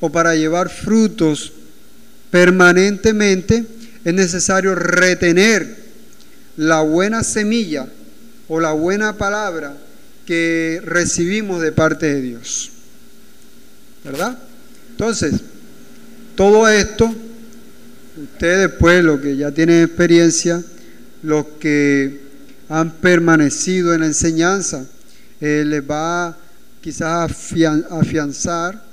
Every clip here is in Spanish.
o para llevar frutos permanentemente, es necesario retener la buena semilla o la buena palabra que recibimos de parte de Dios, ¿verdad? Entonces, todo esto, ustedes pues, los que ya tienen experiencia, los que han permanecido en la enseñanza, les va quizás a afianzar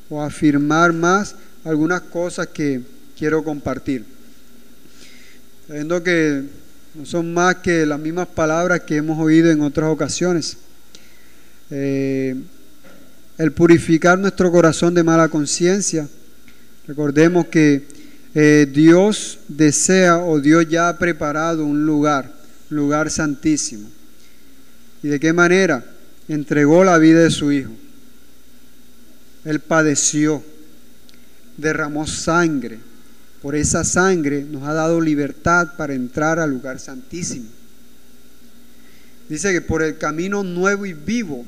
o afirmar más algunas cosas que quiero compartir. Sabiendo que no son más que las mismas palabras que hemos oído en otras ocasiones. El purificar nuestro corazón de mala conciencia. Recordemos que Dios desea, o Dios ya ha preparado un lugar santísimo. ¿Y de qué manera? Entregó la vida de su Hijo. Él padeció, derramó sangre. Por esa sangre nos ha dado libertad para entrar al lugar santísimo. Dice que por el camino nuevo y vivo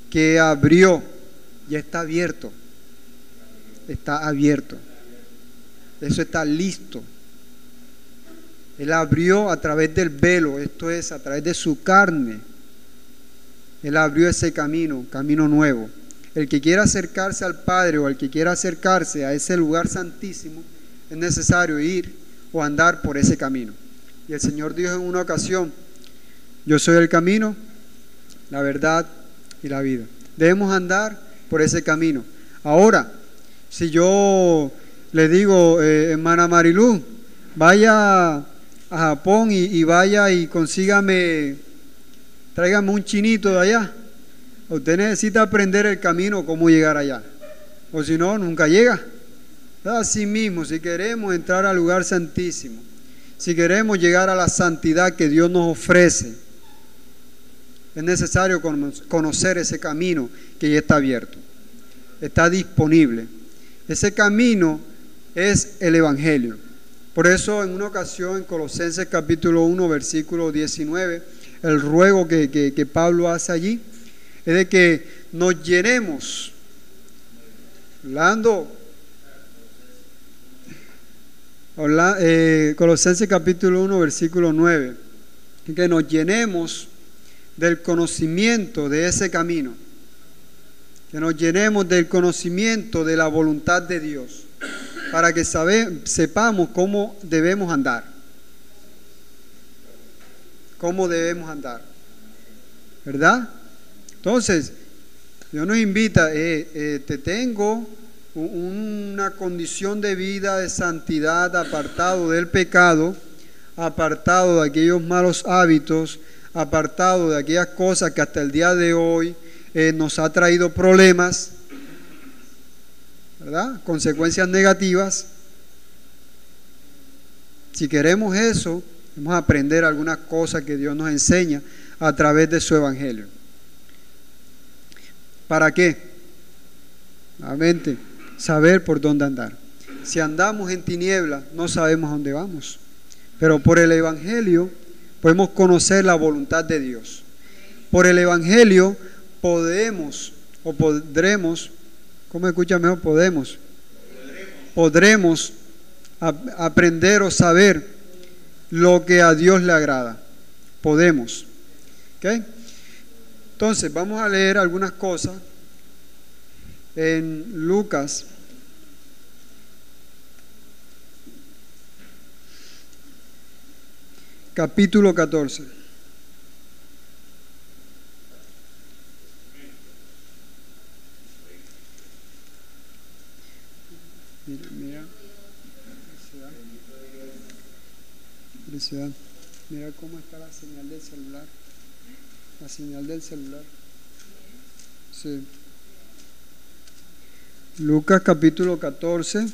que abrió, ya está abierto. Está abierto. Eso está listo. Él abrió a través del velo, esto es, a través de su carne. Él abrió ese camino nuevo. El que quiera acercarse al Padre o el que quiera acercarse a ese lugar santísimo, es necesario ir o andar por ese camino. Y el Señor dijo en una ocasión: yo soy el camino, la verdad y la vida. Debemos andar por ese camino. Ahora, si yo le digo, hermana Marilú, vaya a Japón y vaya y tráigame un chinito de allá. Usted necesita aprender el camino, cómo llegar allá. O si no, nunca llega. Así mismo, si queremos entrar al lugar santísimo, si queremos llegar a la santidad que Dios nos ofrece, es necesario conocer ese camino que ya está abierto, está disponible. Ese camino es el Evangelio. Por eso en una ocasión en Colosenses capítulo 1 versículo 19, el ruego que Pablo hace allí es de que nos llenemos, Colosenses capítulo 1 versículo 9, que nos llenemos del conocimiento de ese camino, que nos llenemos del conocimiento de la voluntad de Dios, para que sepamos cómo debemos andar, ¿verdad? Entonces, Dios nos invita, te tengo una condición de vida de santidad, apartado del pecado, apartado de aquellos malos hábitos, apartado de aquellas cosas que hasta el día de hoy nos ha traído problemas, ¿verdad? Consecuencias negativas. Si queremos eso, vamos a aprender algunas cosas que Dios nos enseña a través de su Evangelio. ¿Para qué? Nuevamente, saber por dónde andar. Si andamos en tinieblas, no sabemos a dónde vamos. Pero por el Evangelio podemos conocer la voluntad de Dios. Por el Evangelio podremos, ¿cómo escucha mejor? Podremos aprender o saber lo que a Dios le agrada. Podemos. ¿Ok? Entonces, vamos a leer algunas cosas en Lucas capítulo 14. Mira. Felicidad. Mira cómo está la señal del celular. La señal del celular. Sí. Lucas capítulo 14,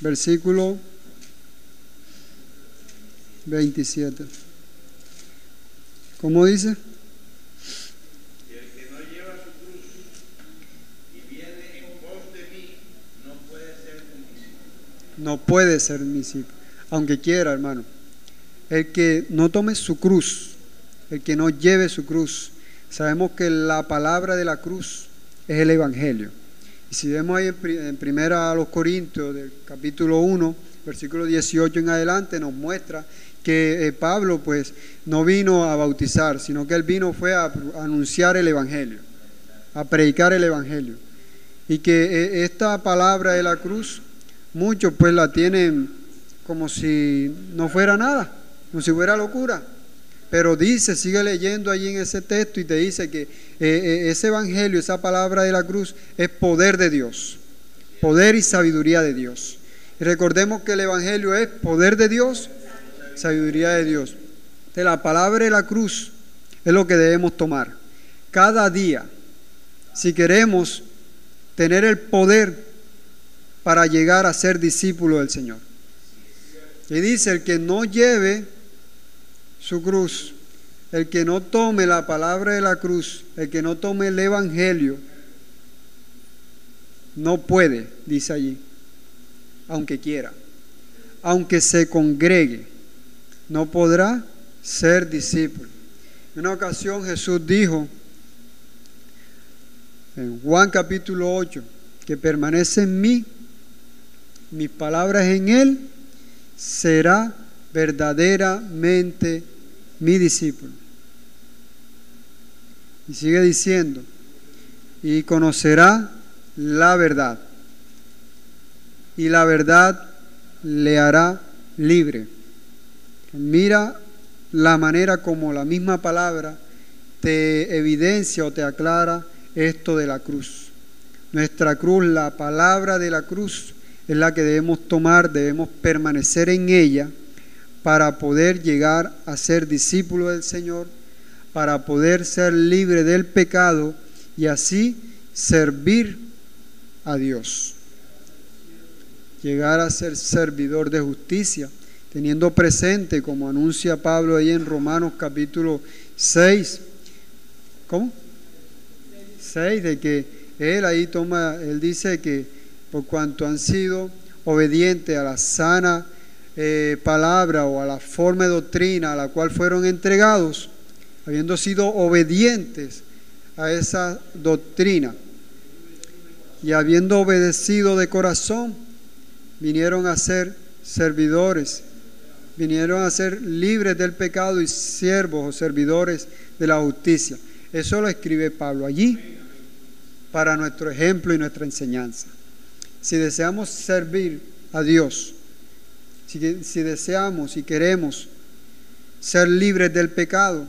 versículo 27. ¿Cómo dice? Y el que no lleva su cruz y viene en pos de mí, no puede ser mi discípulo. No puede ser mi discípulo, aunque quiera, hermano. El que no tome su cruz, el que no lleve su cruz. Sabemos que la palabra de la cruz es el Evangelio. Y si vemos ahí en primera a los Corintios, del capítulo 1, versículo 18 en adelante, nos muestra que Pablo pues no vino a bautizar, sino que él fue a anunciar el Evangelio, a predicar el Evangelio. Y que esta palabra de la cruz, muchos pues la tienen como si no fuera nada, como si fuera locura. Pero dice, sigue leyendo allí en ese texto y te dice que ese Evangelio, esa palabra de la cruz es poder de Dios, poder y sabiduría de Dios. Y recordemos que el Evangelio es poder de Dios, sabiduría de Dios. De la palabra de la cruz es lo que debemos tomar cada día si queremos tener el poder para llegar a ser discípulo del Señor. Y dice, el que no lleve su cruz, el que no tome la palabra de la cruz, el que no tome el Evangelio, no puede, dice allí, aunque quiera, aunque se congregue, no podrá ser discípulo. En una ocasión Jesús dijo en Juan capítulo 8, que permanece en mí, mis palabras en él, será verdaderamente mi discípulo. Y sigue diciendo, y conocerá la verdad, y la verdad le hará libre. Mira la manera como la misma palabra te evidencia o te aclara esto de la cruz. Nuestra cruz, la palabra de la cruz, es la que debemos tomar, debemos permanecer en ella para poder llegar a ser discípulo del Señor, para poder ser libre del pecado y así servir a Dios. Llegar a ser servidor de justicia, teniendo presente, como anuncia Pablo ahí en Romanos capítulo 6, ¿cómo? 6, de que él dice que por cuanto han sido obedientes a la sana palabra o a la forma de doctrina a la cual fueron entregados, habiendo sido obedientes a esa doctrina y habiendo obedecido de corazón, vinieron a ser servidores, vinieron a ser libres del pecado y siervos o servidores de la justicia. Eso lo escribe Pablo allí para nuestro ejemplo y nuestra enseñanza. Si deseamos servir a Dios, si deseamos y queremos ser libres del pecado,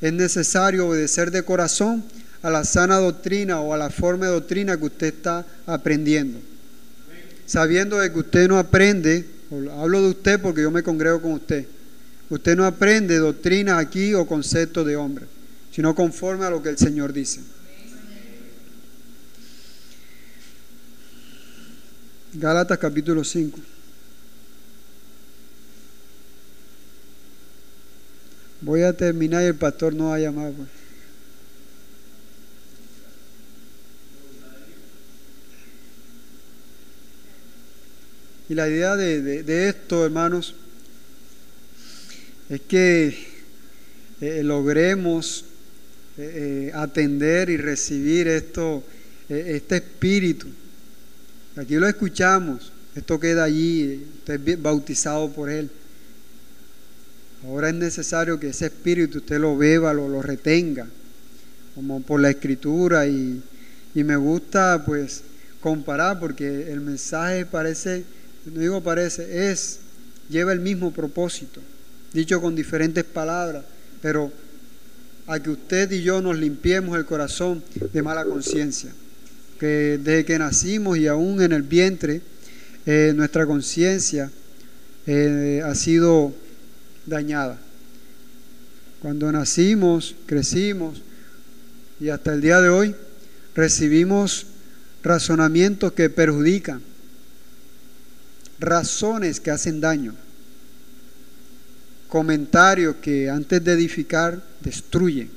es necesario obedecer de corazón a la sana doctrina o a la forma de doctrina que usted está aprendiendo. Sabiendo de que usted no aprende, hablo de usted porque yo me congrego con usted no aprende doctrina aquí o conceptos de hombre, sino conforme a lo que el Señor dice. Gálatas capítulo 5. Voy a terminar y el pastor no va a llamar, pues. Y la idea de esto, hermanos, es que logremos atender y recibir este espíritu. Aquí lo escuchamos, esto queda allí, usted es bautizado por él. Ahora es necesario que ese espíritu usted lo beba, lo retenga, como por la escritura, y me gusta pues comparar, porque el mensaje lleva el mismo propósito, dicho con diferentes palabras, pero a que usted y yo nos limpiemos el corazón de mala conciencia, que desde que nacimos y aún en el vientre nuestra conciencia ha sido dañada. Cuando nacimos, crecimos y hasta el día de hoy recibimos razonamientos que perjudican, razones que hacen daño, comentarios que antes de edificar destruyen.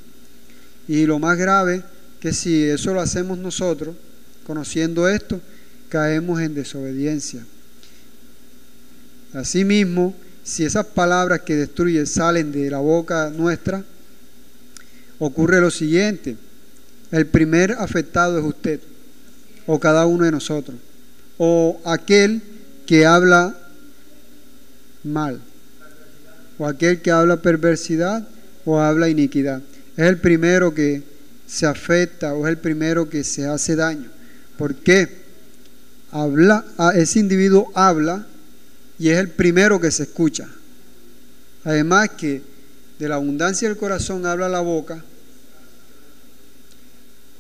Y lo más grave, que si eso lo hacemos nosotros, conociendo esto, caemos en desobediencia. Asimismo, si esas palabras que destruyen salen de la boca nuestra, ocurre lo siguiente: el primer afectado es usted. o cada uno de nosotros, o aquel que habla mal, o aquel que habla perversidad o habla iniquidad. Es el primero que se afecta o es el primero que se hace daño. ¿Por qué? Ese individuo habla y es el primero que se escucha. Además que de la abundancia del corazón habla la boca.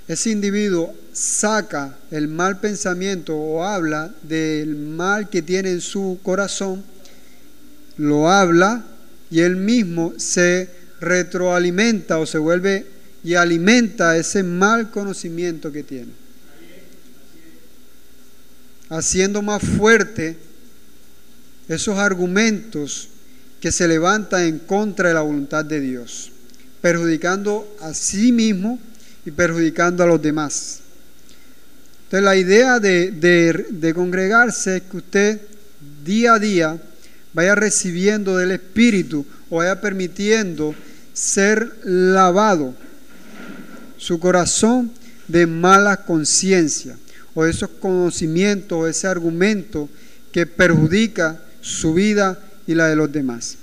Ese individuo saca el mal pensamiento o habla del mal que tiene en su corazón, lo habla y él mismo se retroalimenta o se vuelve y alimenta ese mal conocimiento que tiene, haciendo más fuerte esos argumentos que se levantan en contra de la voluntad de Dios, perjudicando a sí mismo y perjudicando a los demás. Entonces la idea de congregarse es que usted día a día vaya recibiendo del Espíritu o vaya permitiendo ser lavado su corazón de mala conciencia o de esos conocimientos o ese argumento que perjudica su vida y la de los demás.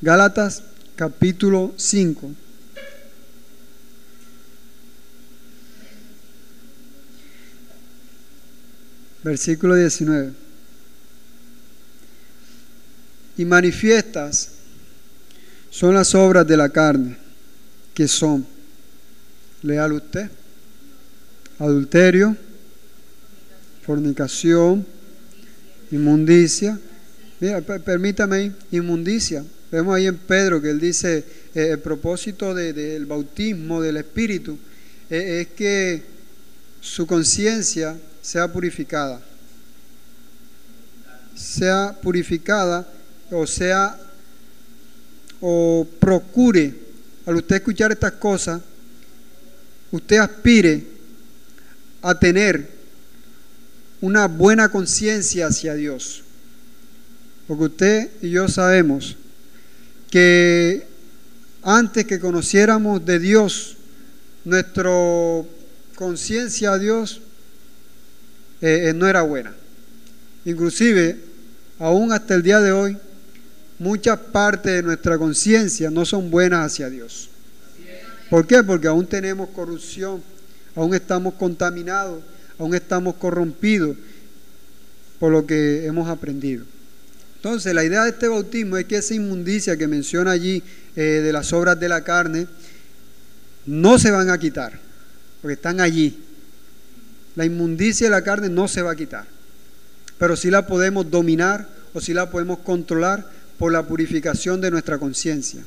Gálatas capítulo 5. Versículo 19. Y manifiestas son las obras de la carne, que son, léalo usted, adulterio, fornicación, inmundicia. Mira, permítame ahí, inmundicia. Vemos ahí en Pedro que él dice, el propósito del bautismo del Espíritu es que su conciencia sea purificada o procure, al usted escuchar estas cosas, usted aspire a tener una buena conciencia hacia Dios. Porque usted y yo sabemos que antes que conociéramos de Dios, nuestra conciencia a Dios no era buena. Inclusive, aún hasta el día de hoy, muchas partes de nuestra conciencia no son buenas hacia Dios. ¿Por qué? Porque aún tenemos corrupción, aún estamos contaminados, aún estamos corrompidos por lo que hemos aprendido. Entonces, la idea de este bautismo es que esa inmundicia que menciona allí de las obras de la carne no se van a quitar, porque están allí. La inmundicia de la carne no se va a quitar, pero sí la podemos dominar o sí la podemos controlar por la purificación de nuestra conciencia.